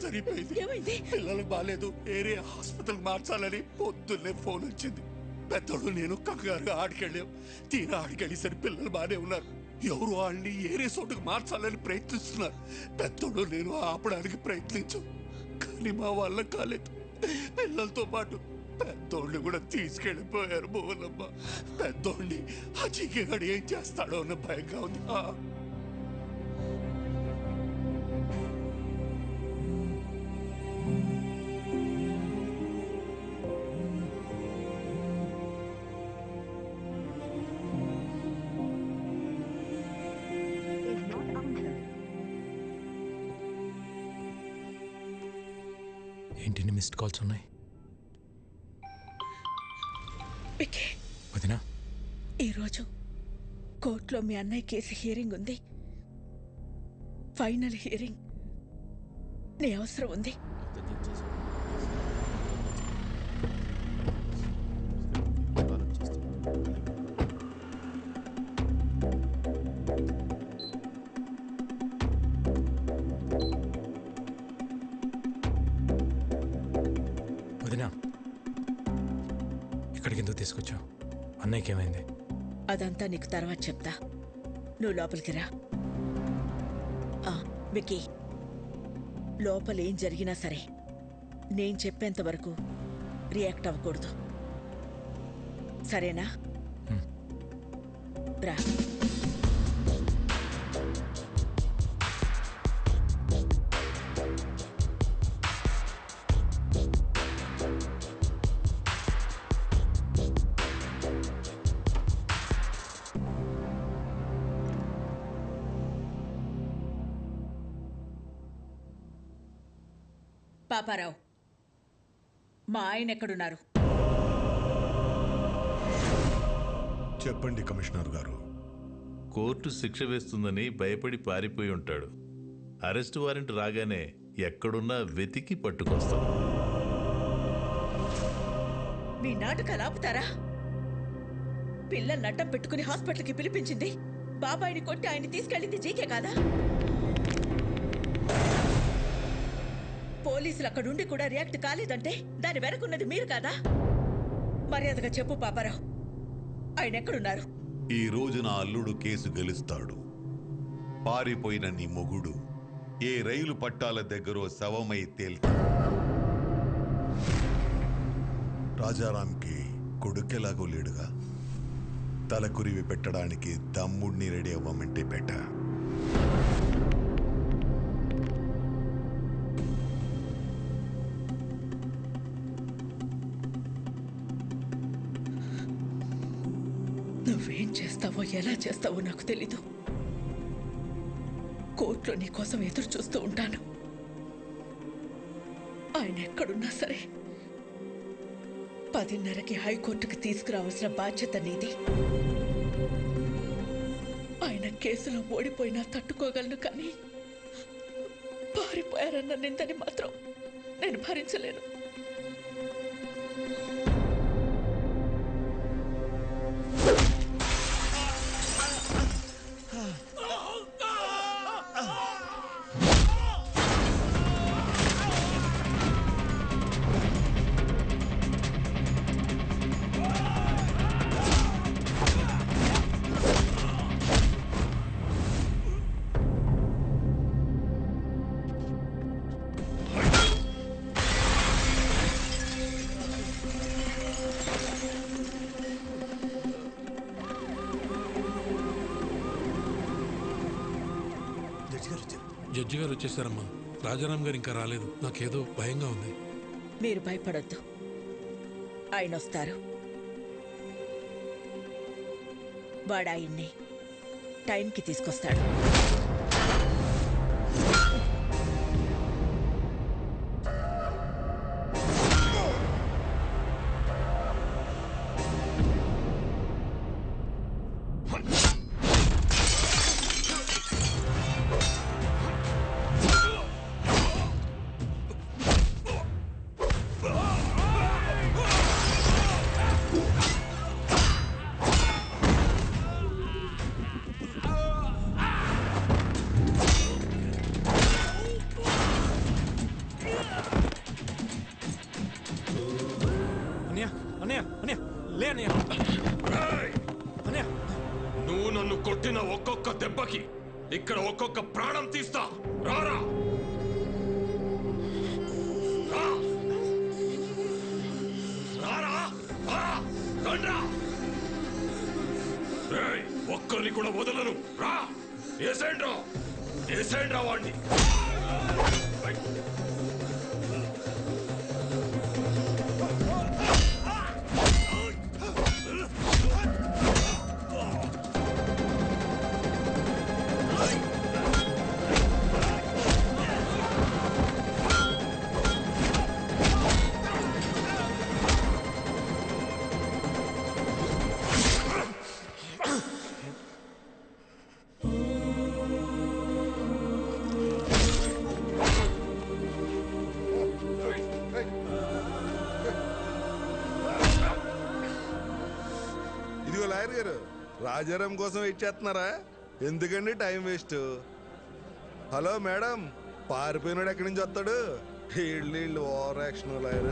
సరిపోయింది. పిల్లలకు బాగాలేదు, ఏరియా హాస్పిటల్ మార్చాలని పొద్దున్నే ఫోన్ వచ్చింది. పెద్దోడు నేను కంగారుగా ఆడికెళ్ళాం. తీరా ఆడికెళ్ళేసరి పిల్లలు బాగానే ఉన్నారు. ఎవరు వాళ్ళని ఏరియా చోటుకు మార్చాలని ప్రయత్నిస్తున్నారు. పెద్దోడు నేను ఆపడానికి ప్రయత్నించు, కానీ మా వాళ్ళ కాలేదు. పిల్లలతో పాటు పెద్దోడిని కూడా తీసుకెళ్ళిపోయారు. మోహనమ్మ, పెద్దోడిని ఆ చీకగాడు ఏం చేస్తాడో అన్న భయంగా ఉంది. ఏంటి మిస్డ్ కాల్స్ ఉన్నాయి? వదినా, ఈరోజు కోర్టులో మీ అన్నయ్య కేసు హియరింగ్ ఉంది. Final hearing. నీ అవసరం ఉంది. వదినా, ఇక్కడికి ఎందుకు తీసుకొచ్చావు? అన్నయ్యకి ఏమైంది? అదంతా నీకు తర్వాత చెప్తా. నువ్వు లోపలికి రా. విక్కీ, లోపల ఏం జరిగినా సరే నేను చెప్పేంత వరకు రియాక్ట్ అవ్వకూడదు, సరేనా? రా. పాపారావు, మా ఆయన ఎక్కడున్నారు? చెప్పండి కమిషనర్ గారు. కోర్టు శిక్ష వేస్తుందని భయపడి పారిపోయి ఉంటాడు. అరెస్ట్ వారెంట్ రాగానే ఎక్కడున్నా వెతికి పట్టుకొస్తాం. మీ నాటకాలు ఆపుతారా? పిల్లల్ని అడ్డం పెట్టుకుని హాస్పిటల్కి పిలిపించింది బాబాయిని కొట్టి ఆయన్ని తీసుకెళ్ళింది జీకే కాదా? పోలీసులు అక్కడుండి కూడా రియాక్ట్ కాలేదంటే దాని వెనకున్నది మీరు కాదా? మర్యాదగా చెప్పు పాపారావు, ఆయన ఎక్కడున్నారు? ఈ రోజు నా అల్లుడు కేసు గెలుస్తాడు. పారిపోయిన నీ మొగుడు ఏ రైలు పట్టాల దగ్గరో శవమై తేల్తాడు. రాజారాంకి కొడుకెలాగో లేడుగా, తలకురివి పెట్టడానికి తమ్ముడిని రెడీ అవ్వమంటే పెట్ట. నువ్వేం చేస్తావో ఎలా చేస్తావో నాకు తెలీదు. కోర్టులో నీ కోసం ఎదురు చూస్తూ ఉంటాను. ఆయన ఎక్కడున్నా సరే 10:30కి హైకోర్టుకి తీసుకురావాల్సిన బాధ్యత నీది. ఆయన కేసులో ఓడిపోయినా తట్టుకోగలను, కానీ పారిపోయారన్న నిందని మాత్రం నేను భరించలేను. జడ్జి గారు వచ్చేసారమ్మా. రాజారాం గారు ఇంకా రాలేదు. నాకేదో భయంగా ఉంది. మీరు భయపడొద్దు, ఆయన వస్తారు. వాడు ఆయన్ని టైంకి తీసుకొస్తాడు. కొట్టిన ఒక్కొక్క దెబ్బకి ఇక్కడ ఒక్కొక్క ప్రాణం తీస్తా. రారా రా. రారా రా. రండ్రా. రేయ్, ఒక్కరిని కూడా వదలను. రా ఏసేండ్రా, ఏసేండ్రా వాణ్ణి. ఇదిగో లాయర్ గారు, రాజారాం కోసం వెయిట్ చేస్తున్నారా? ఎందుకండి టైం వేస్ట్? హలో మేడం, పారిపోయినాడు ఎక్కడి నుంచి వస్తాడు? వీళ్ళు ఓవర్ యాక్షన్ లాయర్.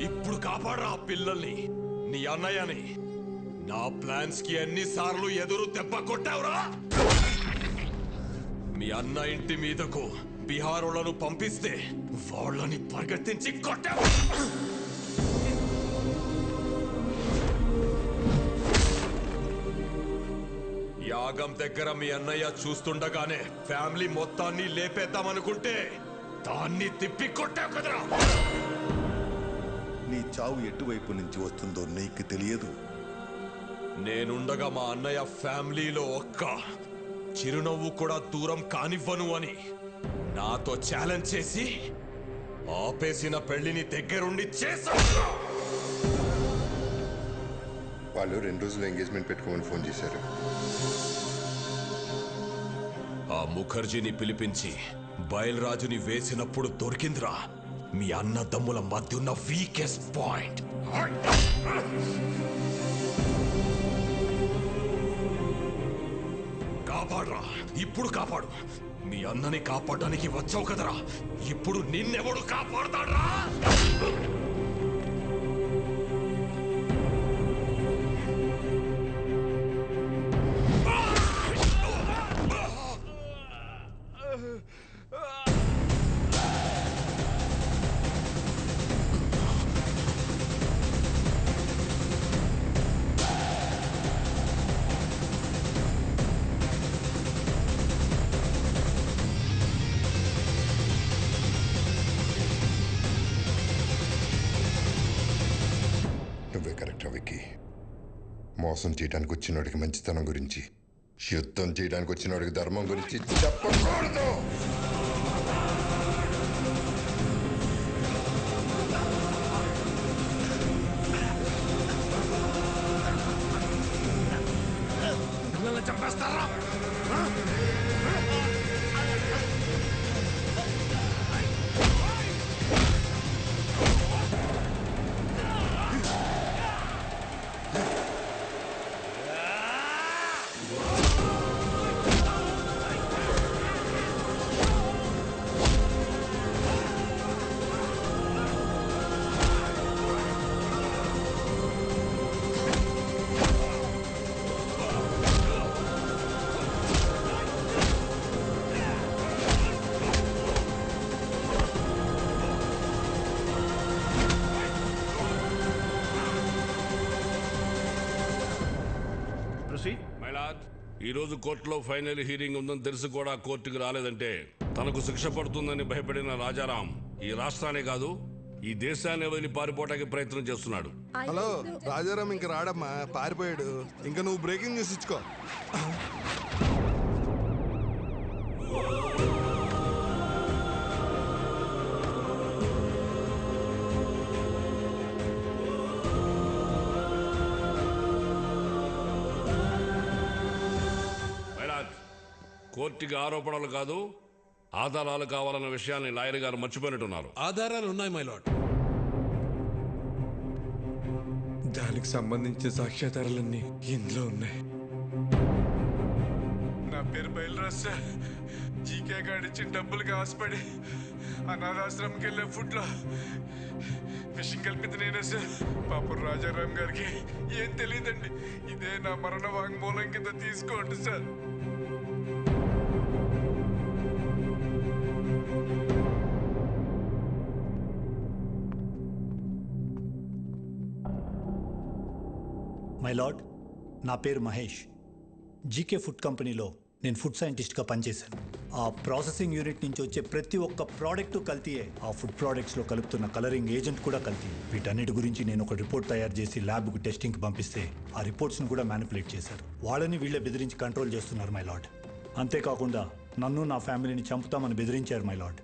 ఇప్పుడు కాపాడరా ఆ పిల్లల్ని, నీ అన్నయ్యని. నా ప్లాన్స్ కి ఎన్నిసార్లు ఎదురు దెబ్బ కొట్టావురా? మీ అన్న ఇంటి మీదకు బీహారోళ్లను పంపిస్తే వాళ్ళని పరిగెత్తించి కొట్టావు. యాగం దగ్గర మీ అన్నయ్య చూస్తుండగానే ఫ్యామిలీ మొత్తాన్ని లేపేద్దామనుకుంటే దాన్ని తిప్పి కొట్టావు కదరా. నీ చావు ఎటువైపు నుంచి వస్తుందో నీకు తెలియదు. నేనుండగా మా అన్నయ్య ఫ్యామిలీలో ఒక్క చిరునవ్వు కూడా దూరం కానివ్వను అని నాతో ఛాలెంజ్ చేసి ఆపేసిన పెళ్లిని దగ్గరుండి చేశావు. వాళ్ళు 2 రోజులు ఎంగేజ్మెంట్ పెట్టుకోమని ఫోన్ చేశారు. ఆ ముఖర్జీని పిలిపించి బయల్రాజుని వేసినప్పుడు దొరికిందిరా మీ అన్నదమ్ముల మధ్య ఉన్న వీకెస్ట్ పాయింట్. కాపాడరా, ఇప్పుడు కాపాడు. మీ అన్నని కాపాడడానికి వచ్చావు కదరా, ఇప్పుడు నిన్నెవడు కాపాడతాడ్రా? నువ్వే కరెక్ట్ విక్కీ. మోసం చేయడానికి వచ్చినోడికి మంచితనం గురించి, యుద్ధం చేయడానికి వచ్చినోడికి ధర్మం గురించి చెప్పకూడదు. చంపేస్తారా? ఈ రోజు కోర్టులో ఫైనల్ హీరింగ్ ఉందని తెలిసి కూడా కోర్టుకు రాలేదంటే తనకు శిక్ష పడుతుందని భయపడిన రాజారాం ఈ రాష్ట్రాన్ని కాదు ఈ దేశాన్ని వదిలి పారిపోవడానికి ప్రయత్నం చేస్తున్నాడు. హలో, రాజారాం ఇంక రాడమ్మా, పారిపోయాడు. ఇంకా నువ్వు బ్రేకింగ్ న్యూస్ ఇచ్చుకో. కోర్టుకి ఆరోపణలు కాదు ఆధారాలు కావాలన్న విషయాన్ని లాయర్ గారు మర్చిపోయినట్టున్నారు. ఆధారాలు ఉన్నాయి మై లార్డ్. దానికి సంబంధించిన సాక్ష్యాధారాలన్నీ ఇందులో ఉన్నాయి. నా పేరు బయలురాజ్ సార్. జీకే గారు ఇచ్చిన డబ్బులకి ఆశపడి అనాథాశ్రమంకి వెళ్ళే ఫుడ్లో విషయం కలిపింది నేనే సార్. పాపం రాజారాం గారికి ఏం తెలియదండి. ఇదే నా మరణ వాంగ్మూలం కింద తీసుకోండి సార్. మై లార్డ్, నా పేరు మహేష్. జీకే ఫుడ్ కంపెనీలో నేను ఫుడ్ సైంటిస్ట్గా పనిచేశాను. ఆ ప్రాసెసింగ్ యూనిట్ నుంచి వచ్చే ప్రతి ఒక్క ప్రోడక్ట్ కల్తీయే. ఆ ఫుడ్ ప్రోడక్ట్స్లో కలుపుతున్న కలరింగ్ ఏజెంట్ కూడా కల్తీ. వీటన్నిటి గురించి నేను ఒక రిపోర్ట్ తయారు చేసి ల్యాబ్కు టెస్టింగ్కి పంపిస్తే ఆ రిపోర్ట్స్ని కూడా మ్యానిపులేట్ చేశారు. వాళ్ళని వీళ్ళే బెదిరించి కంట్రోల్ చేస్తున్నారు మై లార్డ్. అంతేకాకుండా నన్ను నా ఫ్యామిలీని చంపుతామని బెదిరించారు మై లార్డ్.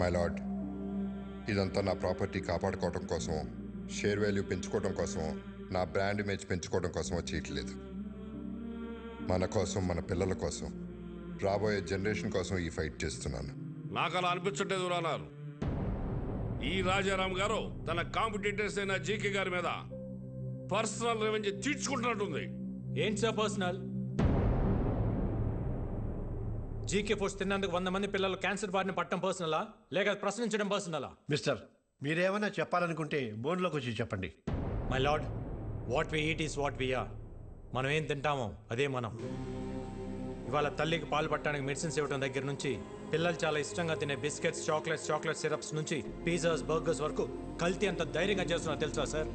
మై లార్డ్, ఇదంతా నా ప్రాపర్టీ కాపాడుకోవడం కోసం, షేర్ వాల్యూ పెంచుకోవడం కోసం, నా బ్రాండ్ ఇమేజ్ పెంచుకోవడం కోసం చేయట్లేదు. మన కోసం, మన పిల్లల కోసం, రాబోయే జనరేషన్ కోసం ఈ ఫైట్ చేస్తున్నాను. నాకు అలా అనిపించట్లేదు రానారు. ఈ రాజారాం గారు తన కాంపిటేటర్స్ అయిన జీకే గారి మీద పర్సనల్ రెవెంజ్ తీర్చుకుంటున్నట్టుంది. ఏంటి సార్ పర్సనల్? జీకే ఫుడ్స్ తిన్నందుకు 100 మంది పిల్లలు క్యాన్సర్ బారిన పట్టడం పర్సనలా, లేక ప్రశ్నించడం పర్సనలా? మిస్టర్, మీరేమైనా చెప్పాలనుకుంటే బోన్లోకి వచ్చి చెప్పండి. My lord, what we eat is what we are. మనం ఏం తింటామో అదే మనం. ఇవాళ తల్లికి పాలు పట్టడానికి మెడిసిన్స్ ఇవ్వడం దగ్గర నుంచి, పిల్లలు చాలా ఇష్టంగా తినే బిస్కెట్స్, చాక్లెట్ సిరప్స్ నుంచి పిజ్జాస్, బర్గర్స్ వరకు కల్తీ అంత ధైర్యంగా చేస్తున్నా తెలుసా sir?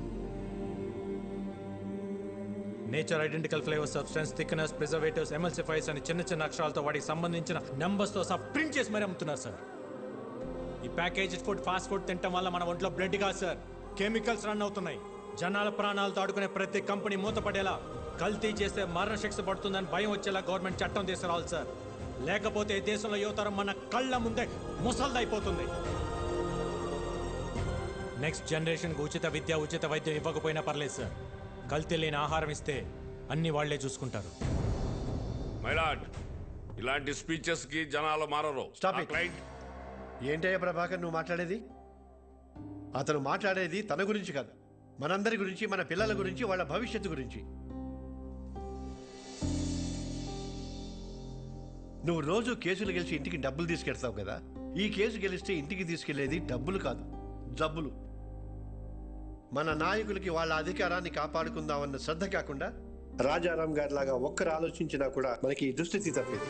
Nature identical flavour, substance, thickness, preservatives, ఎమల్సిఫైర్స్ అని చిన్న చిన్న అక్షరాలతో వాటికి సంబంధించిన నెంబర్స్తో సహా ప్రింట్ చేసి మరీ అమ్ముతున్నారు సార్. ఈ ప్యాకేజ్డ్ ఫుడ్, ఫాస్ట్ ఫుడ్ తినడం వల్ల మన ఒంట్లో బ్లడ్ కాదు సార్, కెమికల్స్ రన్ అవుతున్నాయి. జనాల ప్రాణాలతో ఆడుకునే ప్రతి కంపెనీ మూతపడేలా, కల్తీ చేస్తే మరణశిక్ష పడుతుందని భయం వచ్చేలా గవర్నమెంట్ చట్టం తీసుకురావాలి సార్. లేకపోతే ఈ దేశంలో యువతరం మన కళ్ళ ముందే ముసల్దైపోతుంది. నెక్స్ట్ జనరేషన్కి ఉచిత విద్య, ఉచిత వైద్యం ఇవ్వకపోయినా పర్లేదు సార్. కల్తీ లేని ఆహారం ఇస్తే అన్ని వాళ్లే చూసుకుంటారు. మైలాడ్, ఇలాంటి స్పీచెస్ కి జనాలు మారరు. ఏంటయ్యా ప్రభాకర్ నువ్వు మాట్లాడేది? అతను మాట్లాడేది తన గురించి కాదు, మనందరి గురించి, మన పిల్లల గురించి, వాళ్ళ భవిష్యత్తు గురించి. నువ్వు రోజు కేసులు గెలిచి ఇంటికి డబ్బులు తీసుకెళ్తావు కదా. ఈ కేసు గెలిస్తే ఇంటికి తీసుకెళ్లేది డబ్బులు కాదు, జబ్బులు. మన నాయకులకి వాళ్ళ అధికారాన్ని కాపాడుకుందామన్న శ్రద్ధ కాకుండా రాజారాం గారి లాగా ఒక్కరు ఆలోచించినా కూడా మనకి ఈ దుస్థితి తప్పేది.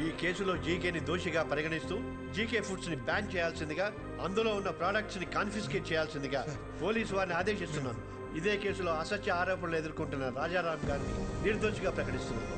ఈ కేసులో జీకేని దోషిగా పరిగణిస్తూ జీకే ఫుడ్స్ ని బ్యాన్ చేయాల్సిందిగా, అందులో ఉన్న ప్రోడక్ట్స్ ని కాన్ఫిస్కేట్ చేయాల్సిందిగా పోలీసు వారిని ఆదేశిస్తున్నాను. ఇదే కేసులో అసత్య ఆరోపణలు ఎదుర్కొంటున్న రాజారాం గారిని నిర్దోషిగా ప్రకటిస్తున్నాను.